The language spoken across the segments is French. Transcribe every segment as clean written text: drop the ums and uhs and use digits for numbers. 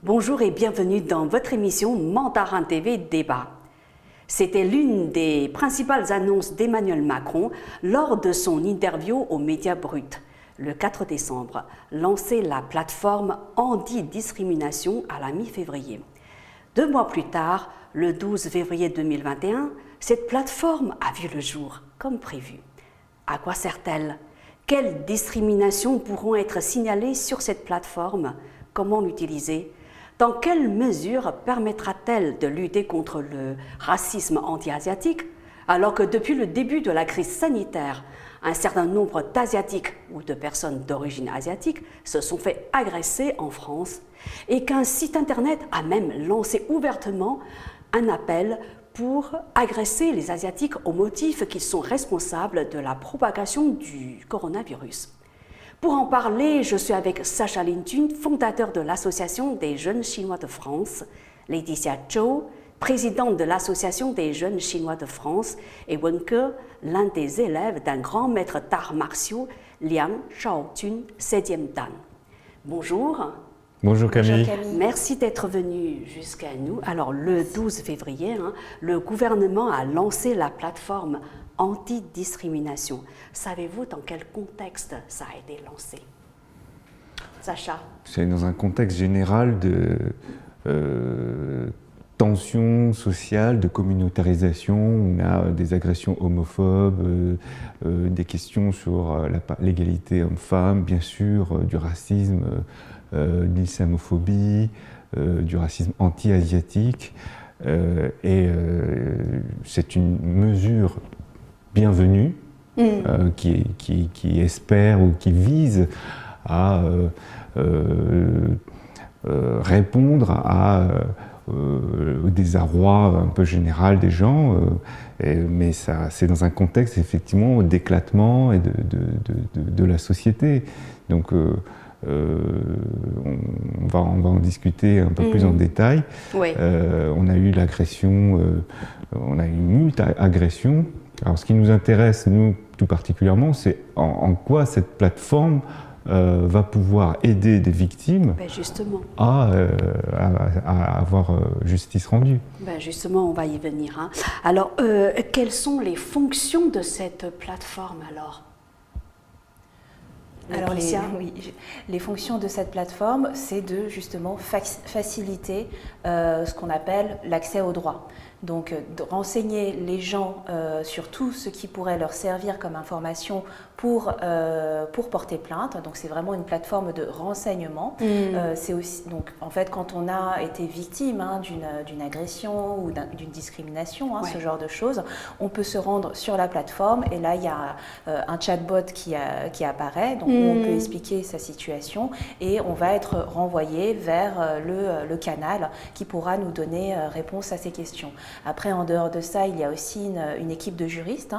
Bonjour et bienvenue dans votre émission Mandarin TV Débat. C'était l'une des principales annonces d'Emmanuel Macron lors de son interview aux Médias Bruts. Le 4 décembre, lancer la plateforme anti-discrimination à la mi-février. 2 mois plus tard, le 12 février 2021, cette plateforme a vu le jour, comme prévu. À quoi sert-elle? Quelles discriminations pourront être signalées sur cette plateforme? Comment l'utiliser? Dans quelle mesure permettra-t-elle de lutter contre le racisme anti-asiatique, alors que depuis le début de la crise sanitaire, un certain nombre d'Asiatiques ou de personnes d'origine asiatique se sont fait agresser en France et qu'un site internet a même lancé ouvertement un appel pour agresser les Asiatiques au motif qu'ils sont responsables de la propagation du coronavirus. Pour en parler, je suis avec Sacha Lin-Jun, fondateur de l'Association des jeunes Chinois de France, Laetitia Zhou, présidente de l'Association des jeunes Chinois de France, et Wenke, l'un des élèves d'un grand maître d'arts martiaux, Liang Shaojun, 7e Dan. Bonjour. Bonjour Camille. Merci d'être venu jusqu'à nous. Alors, le 12 février, le gouvernement a lancé la plateforme anti-discrimination. Savez-vous dans quel contexte ça a été lancé? Sacha? C'est dans un contexte général de tension sociale, de communautarisation. On a des agressions homophobes, des questions sur l'égalité homme-femme, bien sûr, du racisme, de l'islamophobie, du racisme anti-asiatique. C'est une mesure bienvenue qui espère ou qui vise à répondre au désarroi un peu général des gens, mais c'est dans un contexte effectivement d'éclatement et de la société. Donc on va en discuter un peu plus en détail. Oui. On a eu l'agression, on a eu une agression. Alors ce qui nous intéresse, nous, tout particulièrement, c'est en quoi cette plateforme va pouvoir aider des victimes justement. À avoir justice rendue. Justement, on va y venir. Alors, quelles sont les fonctions de cette plateforme alors? Alors les fonctions de cette plateforme, c'est de justement faciliter ce qu'on appelle l'accès aux droits. Donc de renseigner les gens sur tout ce qui pourrait leur servir comme information pour porter plainte. Donc c'est vraiment une plateforme de renseignement. C'est aussi, donc en fait, quand on a été victime d'une agression ou d'une discrimination, ce genre de choses, on peut se rendre sur la plateforme et là il y a un chatbot qui apparaît, donc où on peut expliquer sa situation et on va être renvoyé vers le canal qui pourra nous donner réponse à ces questions. Après, en dehors de ça, il y a aussi une équipe de juristes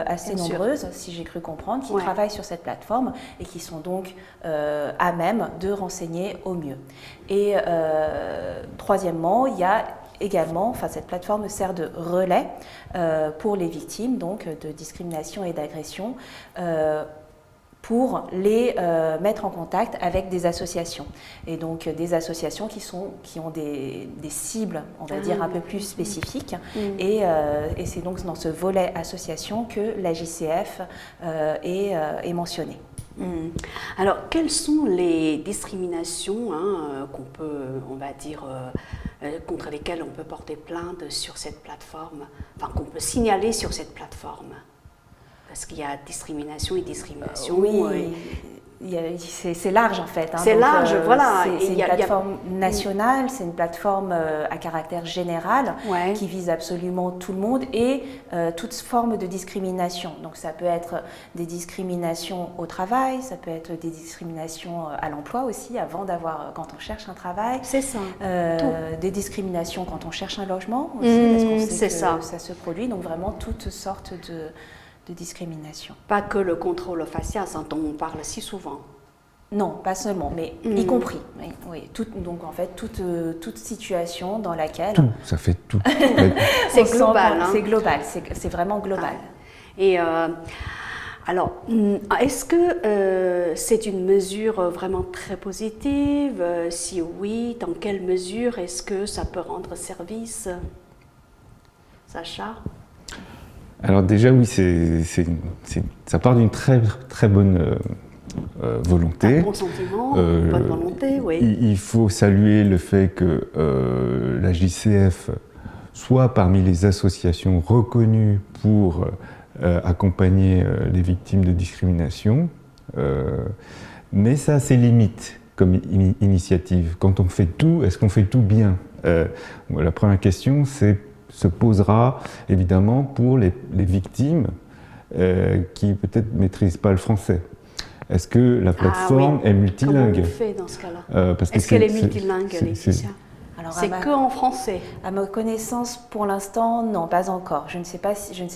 assez nombreuse, si j'ai cru comprendre, qui travaillent sur cette plateforme et qui sont donc à même de renseigner au mieux. Et troisièmement, il y a également, cette plateforme sert de relais pour les victimes donc, de discrimination et d'agression pour les mettre en contact avec des associations. Et donc des associations qui ont des cibles, on va dire, un peu plus spécifiques. Et c'est donc dans ce volet association que la JCF est mentionnée. Alors, quelles sont les discriminations qu'on peut, on va dire, contre lesquelles on peut porter plainte sur cette plateforme, qu'on peut signaler sur cette plateforme? Parce qu'il y a discrimination et discrimination. C'est large en fait. C'est large, voilà. C'est une plateforme nationale, c'est une plateforme à caractère général qui vise absolument tout le monde et toute forme de discrimination. Donc ça peut être des discriminations au travail, ça peut être des discriminations à l'emploi aussi, quand on cherche un travail. C'est ça. Des discriminations quand on cherche un logement aussi, parce qu'on sait que ça se produit. Donc vraiment toutes sortes de discrimination. Pas que le contrôle facial dont on parle si souvent. Non, pas seulement, mais y compris. Oui. Donc en fait, toute situation dans laquelle... Tout, ça fait tout. C'est global. C'est global, c'est vraiment global. Et Alors, est-ce que c'est une mesure vraiment très positive? Si oui, dans quelle mesure est-ce que ça peut rendre service? Sacha? Alors déjà, oui, ça part d'une très, très bonne volonté. Un bon sentiment, bonne volonté, oui. Il faut saluer le fait que la JCF soit parmi les associations reconnues pour accompagner les victimes de discrimination, mais ça a ses limites comme initiative. Quand on fait tout, est-ce qu'on fait tout bien? La première question se posera évidemment pour les victimes qui peut-être ne maîtrisent pas le français. Est-ce que la plateforme est multilingue? Comment on fait dans ce cas-là? Est-ce qu'elle est multilingue, Laetitia? C'est que en français. À ma connaissance, pour l'instant, non, pas encore. Je ne sais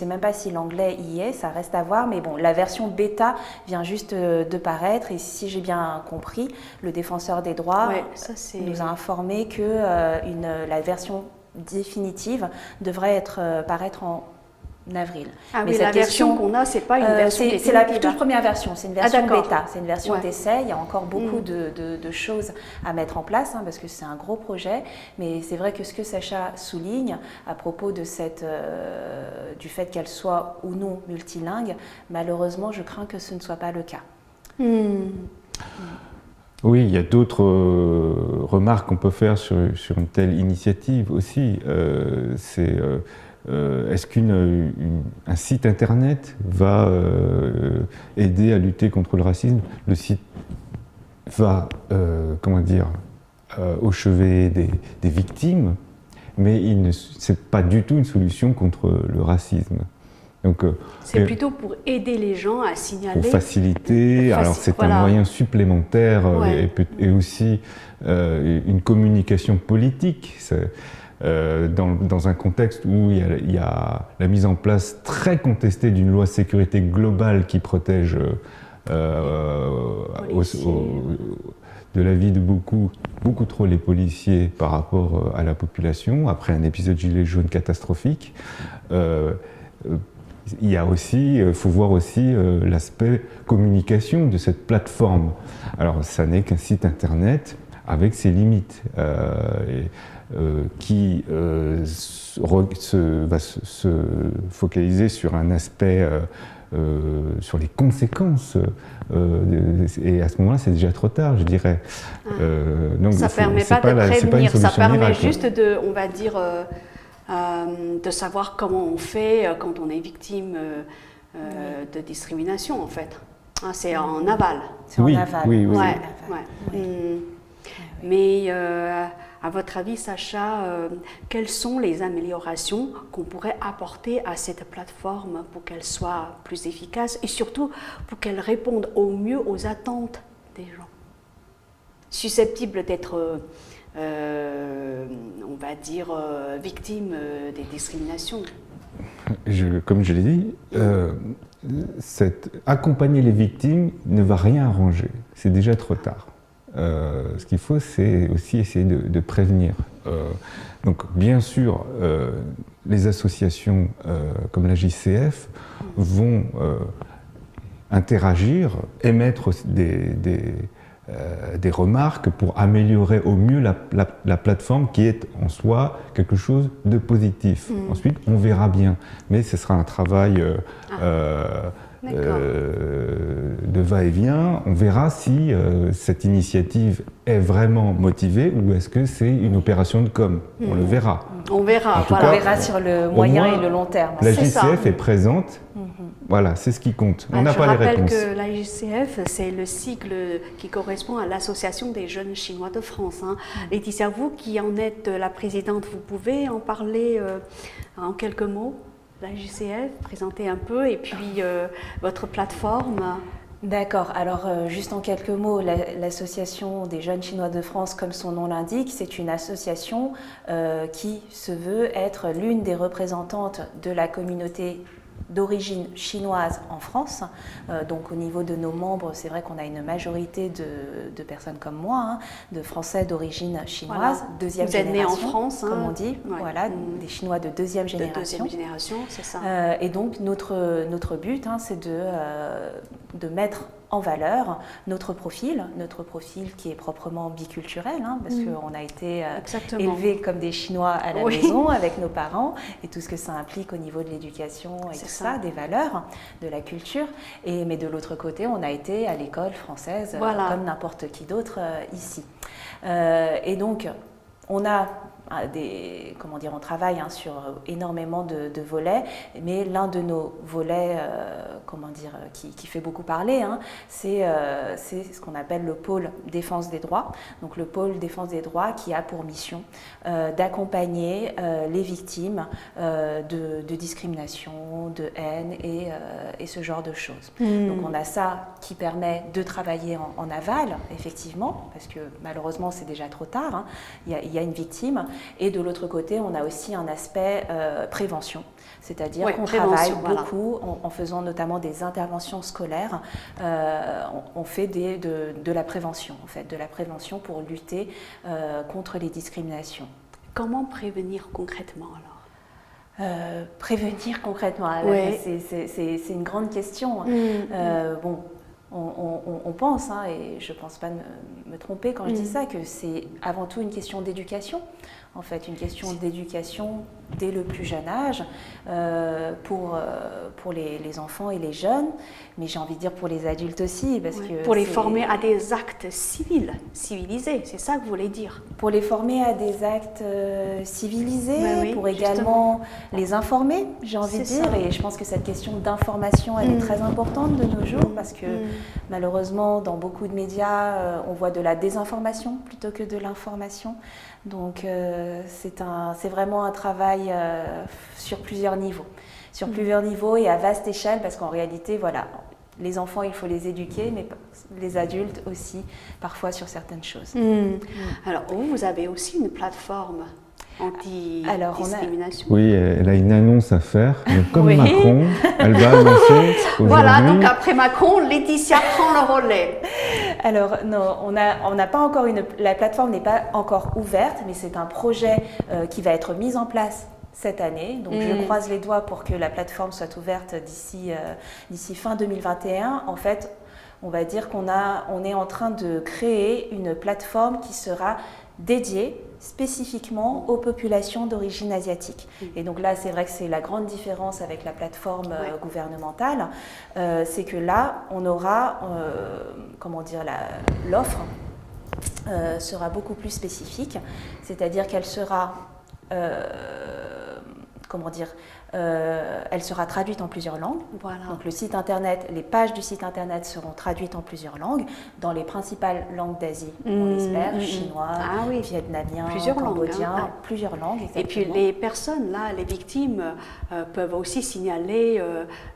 même pas si l'anglais y est, ça reste à voir. Mais bon, la version bêta vient juste de paraître. Et si j'ai bien compris, le défenseur des droits nous a informé que la version définitive devrait paraître en avril. Ah mais oui, la version qu'on a, c'est pas une version définitive. C'est la toute première version, c'est une version bêta, c'est une version d'essai. Il y a encore beaucoup de choses à mettre en place parce que c'est un gros projet. Mais c'est vrai que ce que Sacha souligne à propos de du fait qu'elle soit ou non multilingue, malheureusement, je crains que ce ne soit pas le cas. Oui, il y a d'autres remarques qu'on peut faire sur une telle initiative aussi. Est-ce qu'un site internet va aider à lutter contre le racisme? Le site va, au chevet des victimes, mais ce n'est pas du tout une solution contre le racisme. C'est plutôt pour aider les gens à signaler. Pour faciliter, alors c'est un moyen supplémentaire et aussi une communication politique. Dans un contexte où il y a la mise en place très contestée d'une loi sécurité globale qui protège de la vie de beaucoup trop les policiers par rapport à la population, après un épisode gilet jaune catastrophique. Il y a aussi, faut voir aussi l'aspect communication de cette plateforme. Alors, ça n'est qu'un site internet avec ses limites, qui va se focaliser sur un aspect, sur les conséquences. Et à ce moment-là, c'est déjà trop tard, je dirais. Donc, ça ne permet pas de prévenir, ça permet juste de, on va dire, de savoir comment on fait quand on est victime de discrimination, en fait. C'est en aval. C'est en aval. Oui. Mais à votre avis, Sacha, quelles sont les améliorations qu'on pourrait apporter à cette plateforme pour qu'elle soit plus efficace et surtout pour qu'elle réponde au mieux aux attentes des gens susceptibles d'être on va dire, victimes des discriminations? Comme je l'ai dit, accompagner les victimes ne va rien arranger. C'est déjà trop tard. Ce qu'il faut, c'est aussi essayer de prévenir. Donc, bien sûr, les associations comme la JCF vont interagir, émettre des remarques pour améliorer au mieux la plateforme qui est en soi quelque chose de positif. Ensuite, on verra bien. Mais ce sera un travail de va-et-vient. On verra si cette initiative est vraiment motivée ou est-ce que c'est une opération de com. On le verra. On verra. On verra sur le moyen et le long terme. La JCF est présente. Voilà, c'est ce qui compte. On n'a pas les réponses. Je rappelle que la JCF, c'est le sigle qui correspond à l'Association des jeunes chinois de France. Laetitia, vous qui en êtes la présidente, vous pouvez en parler en quelques mots? La JCF, présenter un peu, et puis votre plateforme. D'accord, alors juste en quelques mots, l'Association des jeunes chinois de France, comme son nom l'indique, c'est une association qui se veut être l'une des représentantes de la communauté d'origine chinoise en France. Donc au niveau de nos membres, c'est vrai qu'on a une majorité de personnes comme moi, hein, de Français d'origine chinoise, voilà. deuxième Vous êtes génération, né en France, comme on dit, ouais. voilà, des Chinois de deuxième génération. De deuxième génération, c'est ça. Et donc notre but, hein, c'est de mettre en valeur notre profil qui est proprement biculturel, hein, parce qu'on a été élevés comme des Chinois à la maison avec nos parents et tout ce que ça implique au niveau de l'éducation et tout ça, des valeurs, de la culture. Mais de l'autre côté, on a été à l'école française comme n'importe qui d'autre ici. Et donc, on a on travaille sur énormément de volets, mais l'un de nos volets, qui fait beaucoup parler, hein, c'est ce qu'on appelle le pôle défense des droits. Donc le pôle défense des droits qui a pour mission d'accompagner les victimes de discrimination, de haine et ce genre de choses. Donc on a ça qui permet de travailler en aval, effectivement, parce que malheureusement c'est déjà trop tard, hein. Il y a une victime. Et de l'autre côté, on a aussi un aspect prévention, c'est-à-dire qu'on travaille beaucoup en faisant notamment des interventions scolaires. On fait de la prévention, en fait, de la prévention pour lutter contre les discriminations. Comment prévenir concrètement alors ? Prévenir concrètement, c'est une grande question. Bon. On pense, hein, et je ne pense pas me tromper quand je dis ça, que c'est avant tout une question d'éducation, en fait, une question d'éducation dès le plus jeune âge pour les enfants et les jeunes, mais j'ai envie de dire pour les adultes aussi. Parce que pour les former à des actes civilisés, c'est ça que vous voulez dire? Pour les former à des actes civilisés, pour également les informer, j'ai envie de dire, et je pense que cette question d'information, elle est très importante de nos jours, parce que malheureusement, dans beaucoup de médias, on voit de la désinformation plutôt que de l'information. Donc c'est vraiment un travail sur plusieurs niveaux. Sur plusieurs niveaux et à vaste échelle, parce qu'en réalité, voilà, les enfants, il faut les éduquer, mais les adultes aussi, parfois sur certaines choses. Alors, vous avez aussi une plateforme anti-discrimination. Oui, elle a une annonce à faire. Donc, comme Macron, elle va annoncer aujourd'hui. Voilà, donc après Macron, Laetitia prend le relais. Alors non, on n'a pas encore la plateforme n'est pas encore ouverte, mais c'est un projet qui va être mis en place cette année. Donc je croise les doigts pour que la plateforme soit ouverte d'ici fin 2021. En fait, on va dire qu'on est en train de créer une plateforme qui sera dédiée spécifiquement aux populations d'origine asiatique. Et donc là, c'est vrai que c'est la grande différence avec la plateforme gouvernementale, c'est que là, on aura, l'offre sera beaucoup plus spécifique, c'est-à-dire qu'elle sera, elle sera traduite en plusieurs langues. Voilà. Donc le site internet, les pages du site internet seront traduites en plusieurs langues, dans les principales langues d'Asie, on espère, chinois, vietnamien, cambodgien, plusieurs langues. Exactement. Et puis les personnes, là, les victimes, peuvent aussi signaler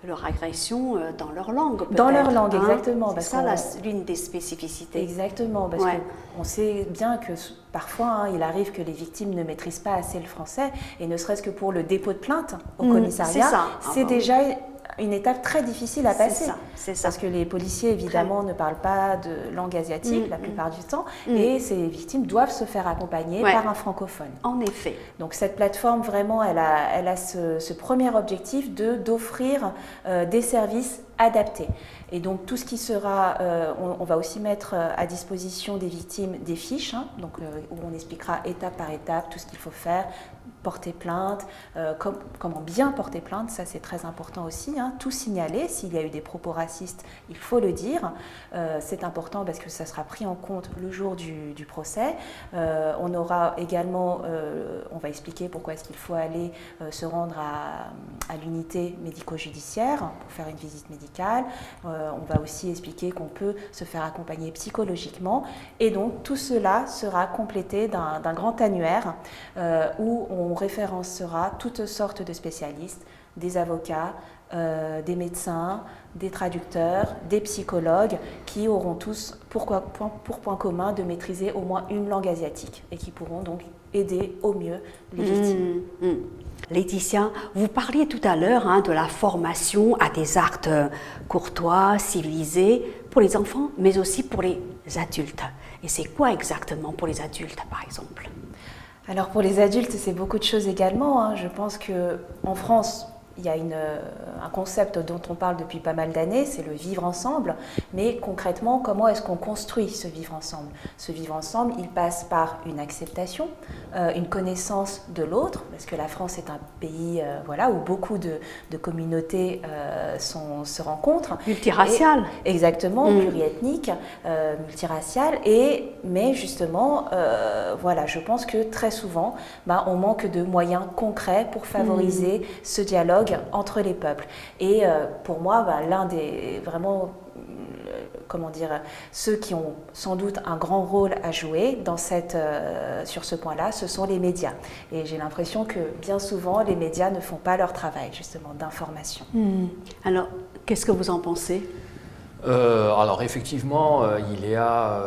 leur agression dans leur langue. Dans leur langue, exactement. C'est ça l'une des spécificités. Exactement, parce qu'on sait bien que parfois, il arrive que les victimes ne maîtrisent pas assez le français, et ne serait-ce que pour le dépôt de plainte au commissariat, c'est déjà une étape très difficile à passer. C'est ça. Parce que les policiers, évidemment, ne parlent pas de langue asiatique la plupart du temps, et ces victimes doivent se faire accompagner par un francophone. En effet. Donc cette plateforme, vraiment, elle a ce premier objectif d'offrir des services adaptés. Et donc tout ce qui sera, on va aussi mettre à disposition des victimes des fiches, donc, où on expliquera étape par étape tout ce qu'il faut faire, porter plainte, comment bien porter plainte, ça c'est très important aussi, tout signaler, s'il y a eu des propos racistes, il faut le dire, c'est important parce que ça sera pris en compte le jour du procès. On aura également, on va expliquer pourquoi est-ce qu'il faut aller se rendre à l'unité médico-judiciaire pour faire une visite médicale. On va aussi expliquer qu'on peut se faire accompagner psychologiquement, et donc tout cela sera complété d'un grand annuaire où on référencera toutes sortes de spécialistes, des avocats, des médecins, des traducteurs, des psychologues qui auront tous pour point commun de maîtriser au moins une langue asiatique et qui pourront donc aider au mieux les victimes. Laetitia, vous parliez tout à l'heure de la formation à des actes courtois, civilisés, pour les enfants, mais aussi pour les adultes. Et c'est quoi exactement pour les adultes, par exemple? Alors pour les adultes, c'est beaucoup de choses également. Je pense qu'en France, il y a un concept dont on parle depuis pas mal d'années, c'est le vivre ensemble. Mais concrètement, comment est-ce qu'on construit ce vivre ensemble? Ce vivre ensemble, il passe par une acceptation, une connaissance de l'autre, parce que la France est un pays où beaucoup de communautés se rencontrent. Multiracial. Exactement, pluriethnique, multiracial. Mais justement, je pense que très souvent, on manque de moyens concrets pour favoriser ce dialogue entre les peuples. Et pour moi, l'un des vraiment, ceux qui ont sans doute un grand rôle à jouer sur ce point-là, ce sont les médias. Et j'ai l'impression que bien souvent, les médias ne font pas leur travail justement d'information. Alors, qu'est-ce que vous en pensez? Alors effectivement, il y a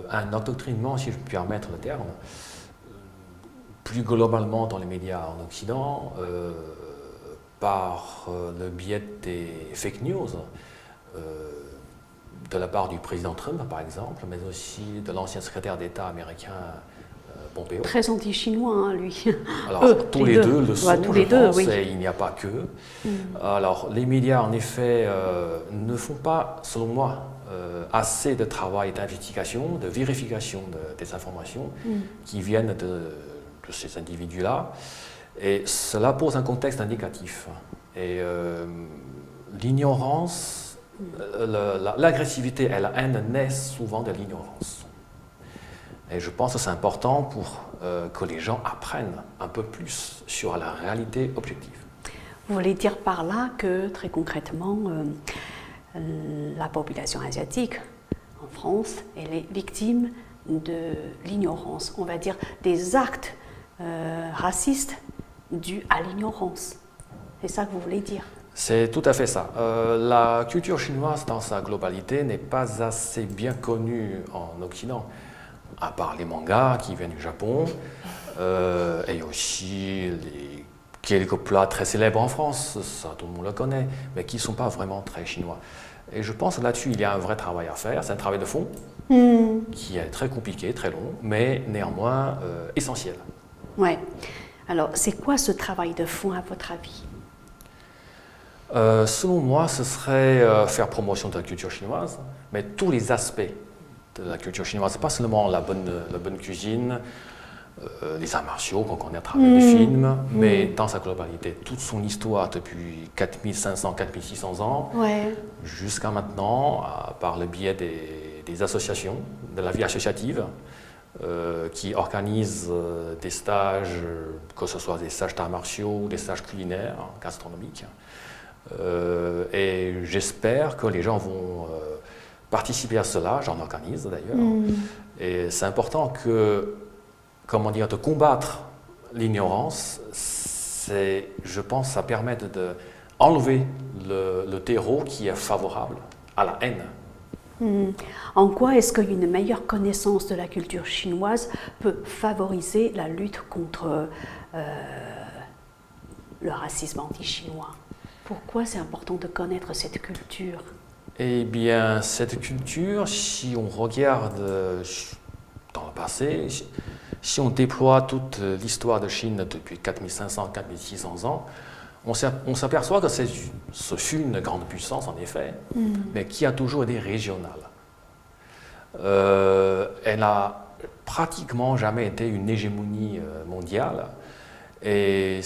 un endoctrinement, si je puis permettre le terme, plus globalement dans les médias en Occident, par le biais des fake news, de la part du président Trump par exemple, mais aussi de l'ancien secrétaire d'État américain Pompeo. Très anti-chinois, lui. Alors, tous les deux le sont, tous je les deux, pense, oui. et il n'y a pas que. Alors, les médias, en effet, ne font pas, selon moi, assez de travail d'investigation, de vérification des informations qui viennent de ces individus-là. Et cela pose un contexte indicatif. Et l'ignorance, l'agressivité et la haine naissent souvent de l'ignorance. Et je pense que c'est important pour que les gens apprennent un peu plus sur la réalité objective. Vous voulez dire par là que, très concrètement, la population asiatique en France, elle est victime de l'ignorance, on va dire des actes racistes dus à l'ignorance. C'est ça que vous voulez dire? C'est tout à fait ça. La culture chinoise dans sa globalité n'est pas assez bien connue en Occident, à part les mangas qui viennent du Japon, et aussi quelques plats très célèbres en France, ça tout le monde le connaît, mais qui ne sont pas vraiment très chinois. Et je pense que là-dessus, il y a un vrai travail à faire. C'est un travail de fond qui est très compliqué, très long, mais néanmoins essentiel. Ouais. Alors, c'est quoi ce travail de fond à votre avis? Selon moi, ce serait faire promotion de la culture chinoise, mais tous les aspects de la culture chinoise, pas seulement la bonne cuisine, les arts martiaux qu'on connaît à travers les films, mais dans sa globalité, toute son histoire depuis 4500, 4600 ans, jusqu'à maintenant, par le biais des associations, de la vie associative, qui organisent des stages, que ce soit des stages d'arts martiaux ou des stages culinaires, gastronomiques. Et j'espère que les gens vont participer à cela, j'en organise d'ailleurs. Et c'est important de combattre l'ignorance. Je pense que ça permet d'enlever le terreau qui est favorable à la haine. En quoi est-ce qu'une meilleure connaissance de la culture chinoise peut favoriser la lutte contre le racisme anti-chinois? Pourquoi c'est important de connaître cette culture? Eh bien, cette culture, si on regarde dans le passé, si on déploie toute l'histoire de Chine depuis 4500, 4600 ans, on s'aperçoit que ce fut une grande puissance, en effet, mais qui a toujours été régionale. Elle n'a pratiquement jamais été une hégémonie mondiale. Et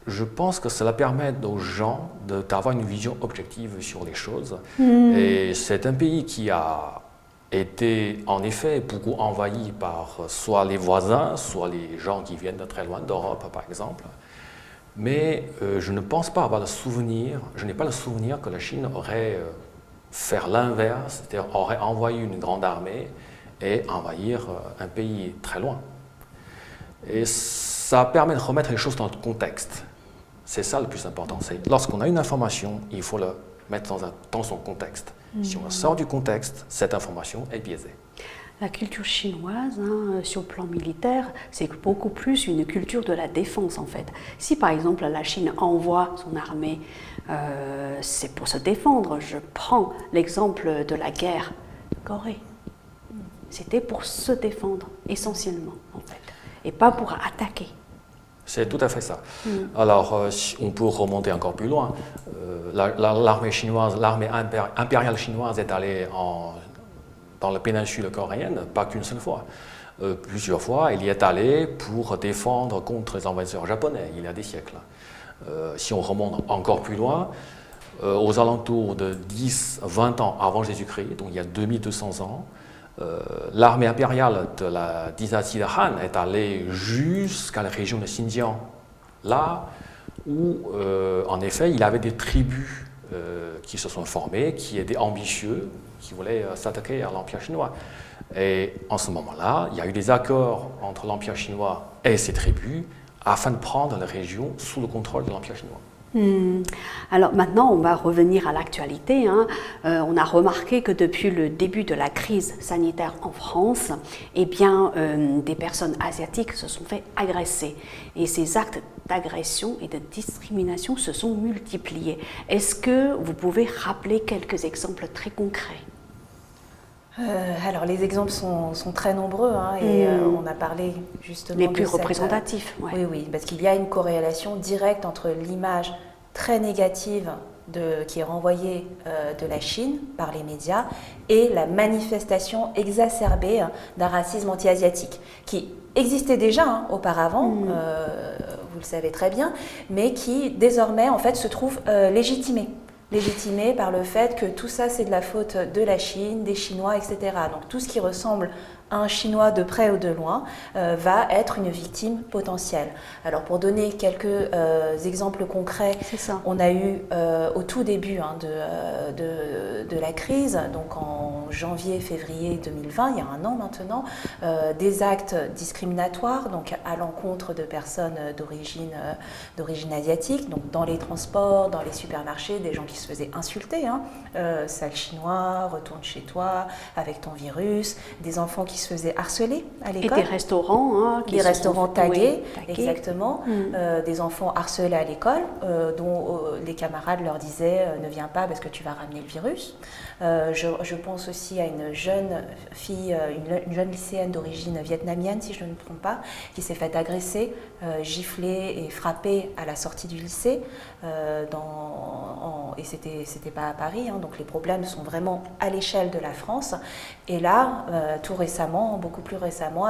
je pense que cela permet aux gens d'avoir une vision objective sur les choses. Et c'est un pays qui a été en effet beaucoup envahi par soit les voisins, soit les gens qui viennent de très loin, d'Europe par exemple. Mais je ne pense pas avoir le souvenir, je n'ai pas le souvenir que la Chine aurait fait l'inverse, c'est-à-dire aurait envoyé une grande armée et envahir un pays très loin. Et ça permet de remettre les choses dans le contexte. C'est ça le plus important. C'est lorsqu'on a une information, il faut la mettre dans son contexte. Si on sort du contexte, cette information est biaisée. La culture chinoise, sur le plan militaire, c'est beaucoup plus une culture de la défense en fait. Si par exemple la Chine envoie son armée, c'est pour se défendre. Je prends l'exemple de la guerre de Corée. C'était pour se défendre essentiellement en fait, et pas pour attaquer. C'est tout à fait ça. Alors, on peut remonter encore plus loin. L'armée chinoise, l'armée impériale chinoise est allée dans la péninsule coréenne, pas qu'une seule fois. Plusieurs fois, il y est allé pour défendre contre les envahisseurs japonais, il y a des siècles. Si on remonte encore plus loin, aux alentours de 10-20 ans avant Jésus-Christ, donc il y a 2200 ans, l'armée impériale de la dynastie de Han est allée jusqu'à la région de Xinjiang, là où, en effet, il y avait des tribus qui se sont formées, qui étaient ambitieux, qui voulaient s'attaquer à l'Empire chinois. Et en ce moment-là, il y a eu des accords entre l'Empire chinois et ces tribus afin de prendre la région sous le contrôle de l'Empire chinois. Alors maintenant, on va revenir à l'actualité. On a remarqué que depuis le début de la crise sanitaire en France, eh bien, des personnes asiatiques se sont fait agresser. Et ces actes d'agression et de discrimination se sont multipliés. Est-ce que vous pouvez rappeler quelques exemples très concrets ? Alors les exemples sont très nombreux et on a parlé justement les plus représentatifs. Ouais. Oui, parce qu'il y a une corrélation directe entre l'image très négative qui est renvoyée de la Chine par les médias et la manifestation exacerbée d'un racisme anti-asiatique qui existait déjà auparavant, vous le savez très bien, mais qui désormais en fait se trouve légitimé par le fait que tout ça c'est de la faute de la Chine, des Chinois, etc. Donc tout ce qui ressemble à un Chinois de près ou de loin va être une victime potentielle. Alors pour donner quelques exemples concrets, on a eu au tout début de la crise, donc en janvier-février 2020, il y a un an maintenant, des actes discriminatoires donc à l'encontre de personnes d'origine asiatique, donc dans les transports, dans les supermarchés, des gens qui se faisaient insulter, sale chinois, retourne chez toi avec ton virus, des enfants qui se faisaient harceler à l'école. Et des restaurants. Des restaurants tagués, exactement. Des enfants harcelés à l'école, dont les camarades leur disaient ne viens pas parce que tu vas ramener le virus. Je pense aussi à une jeune fille, une jeune lycéenne d'origine vietnamienne, si je ne me trompe pas, qui s'est faite agresser, gifler et frapper à la sortie du lycée. Et c'était pas à Paris, donc les problèmes sont vraiment à l'échelle de la France. Et là, tout récemment, beaucoup plus récemment,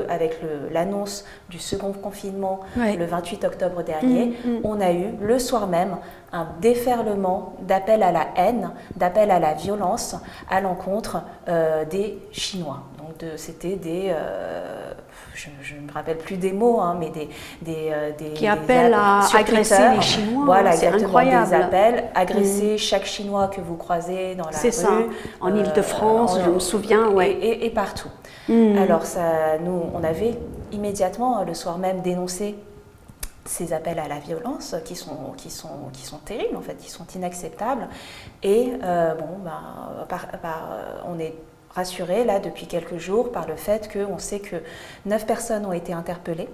avec l'annonce du second confinement, le 28 octobre dernier, on a eu le soir même un déferlement d'appels à la haine, d'appels à la violence à l'encontre des Chinois. Donc c'était des... je ne me rappelle plus des mots, mais des qui appellent à agresser les Chinois. Voilà, c'est exactement, incroyable. Des appels, agresser chaque Chinois que vous croisez dans la rue. C'est ça, en Île-de-France, je me souviens. Et partout. Alors nous, on avait immédiatement, le soir même, dénoncé ces appels à la violence qui sont terribles, en fait, qui sont inacceptables. Et on est rassuré là depuis quelques jours par le fait qu'on sait que 9 personnes ont été interpellées.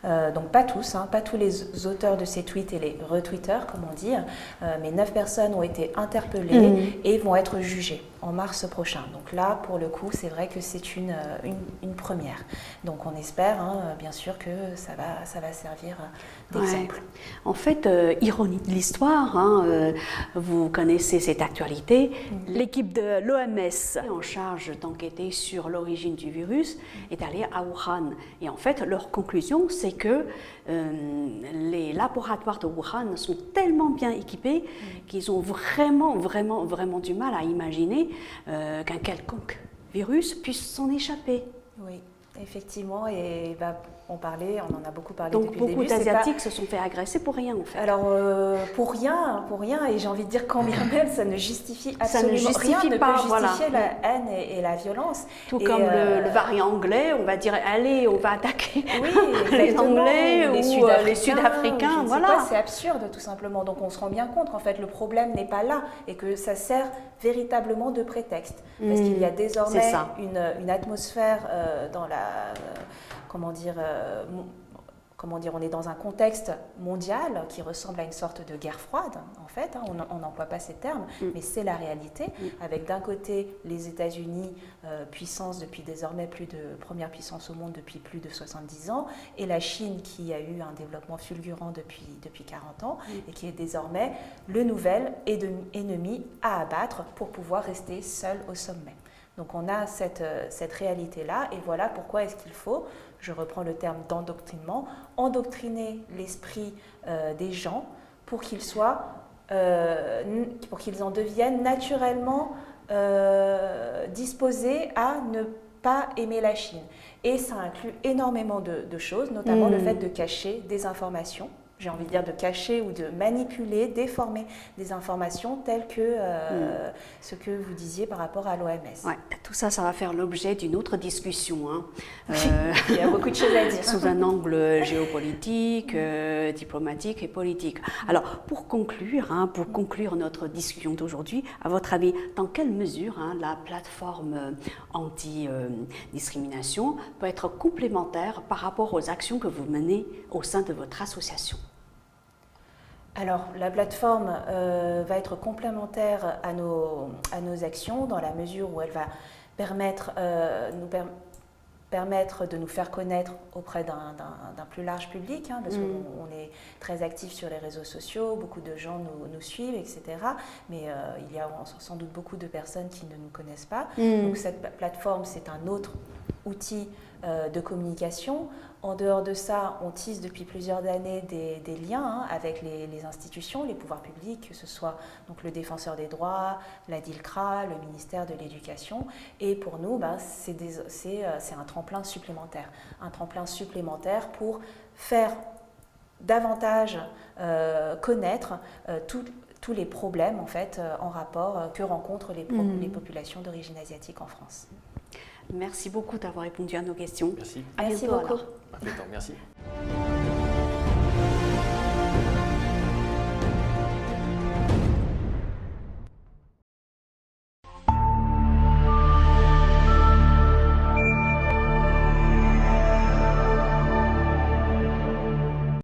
Donc pas tous, pas tous les auteurs de ces tweets et les retweeters, comme on dit, mais 9 personnes ont été interpellées et vont être jugées en mars prochain. Donc là, pour le coup, c'est vrai que c'est une première. Donc on espère, bien sûr, que ça va servir d'exemple. Ouais. En fait, ironie de l'histoire, vous connaissez cette actualité, l'équipe de l'OMS en charge d'enquêter sur l'origine du virus est allée à Wuhan. Et en fait, leur conclusion, c'est que les laboratoires de Wuhan sont tellement bien équipés qu'ils ont vraiment du mal à imaginer qu'un quelconque virus puisse s'en échapper. Oui. Effectivement, et on en a beaucoup parlé Donc depuis le début. beaucoup d'Asiatiques se sont fait agresser pour rien en fait. Alors pour rien, et j'ai envie de dire quand bien même, ça ne justifie absolument ça ne justifie rien, pas, ne peut justifier voilà. la haine et la violence. Tout comme le variant anglais, on va dire allez, on va attaquer les Anglais ou les Sud-Africains, voilà. C'est absurde tout simplement. Donc on se rend bien compte qu'en fait le problème n'est pas là et que ça sert véritablement de prétexte, parce qu'il y a désormais une atmosphère dans la comment dire, on est dans un contexte mondial qui ressemble à une sorte de guerre froide, en fait, hein, on n'emploie pas ces termes, mais c'est la réalité, avec d'un côté les États-Unis, puissance depuis désormais première puissance au monde depuis plus de 70 ans, et la Chine qui a eu un développement fulgurant depuis 40 ans, et qui est désormais le nouvel ennemi à abattre pour pouvoir rester seul au sommet. Donc on a cette réalité-là, et voilà pourquoi est-ce qu'il faut, je reprends le terme d'endoctrinement, endoctriner l'esprit des gens pour qu'ils en deviennent naturellement disposés à ne pas aimer la Chine. Et ça inclut énormément de choses, notamment le fait de cacher des informations. J'ai envie de dire de cacher ou de manipuler, déformer des informations telles que ce que vous disiez par rapport à l'OMS. Ouais, tout ça, ça va faire l'objet d'une autre discussion. Hein. Il y a beaucoup de choses à dire. Sous un angle géopolitique, diplomatique et politique. Alors, pour conclure notre discussion d'aujourd'hui, à votre avis, dans quelle mesure la plateforme anti-discrimination peut être complémentaire par rapport aux actions que vous menez au sein de votre association ? Alors, la plateforme va être complémentaire à nos actions dans la mesure où elle va permettre de nous faire connaître auprès d'un plus large public, parce qu'on est très actif sur les réseaux sociaux, beaucoup de gens nous suivent, etc. Mais il y a sans doute beaucoup de personnes qui ne nous connaissent pas. Donc cette plateforme, c'est un autre outil de communication. En dehors de ça, on tisse depuis plusieurs années des liens avec les institutions, les pouvoirs publics, que ce soit donc le Défenseur des droits, la DILCRA, le ministère de l'Éducation. Et pour nous, c'est un tremplin supplémentaire. Un tremplin supplémentaire pour faire davantage connaître tous les problèmes en fait, en rapport que rencontrent les populations d'origine asiatique en France. Merci beaucoup d'avoir répondu à nos questions. Merci. Merci beaucoup. À bientôt, merci.